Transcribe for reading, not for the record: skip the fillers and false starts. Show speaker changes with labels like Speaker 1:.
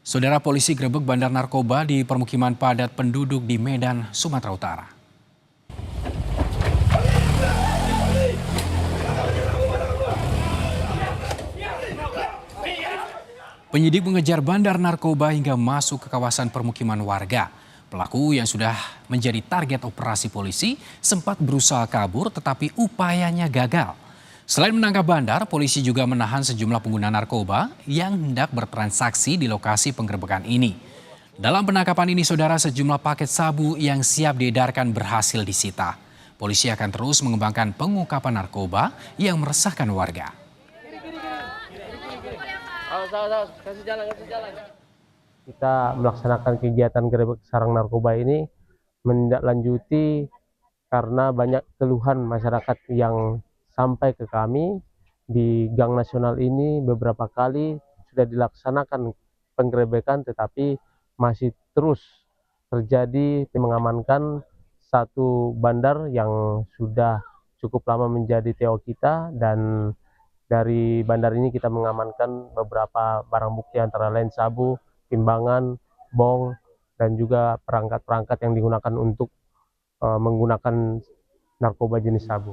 Speaker 1: Saudara, polisi grebek bandar narkoba di permukiman padat penduduk di Medan, Sumatera Utara. Penyidik mengejar bandar narkoba hingga masuk ke kawasan permukiman warga. Pelaku yang sudah menjadi target operasi polisi sempat berusaha kabur tetapi upayanya gagal. Selain menangkap bandar, polisi juga menahan sejumlah pengguna narkoba yang hendak bertransaksi di lokasi penggerebekan ini. Dalam penangkapan ini, saudara, sejumlah paket sabu yang siap diedarkan berhasil disita. Polisi akan terus mengembangkan pengungkapan narkoba yang meresahkan warga.
Speaker 2: Kita melaksanakan kegiatan gerebek sarang narkoba ini menindaklanjuti karena banyak keluhan masyarakat yang sampai ke kami. Di Gang Nasional ini beberapa kali sudah dilaksanakan penggerebekan tetapi masih terus terjadi. Mengamankan satu bandar yang sudah cukup lama menjadi TO kita, dan dari bandar ini kita mengamankan beberapa barang bukti antara lain sabu, timbangan, bong, dan juga perangkat-perangkat yang digunakan untuk menggunakan narkoba jenis sabu.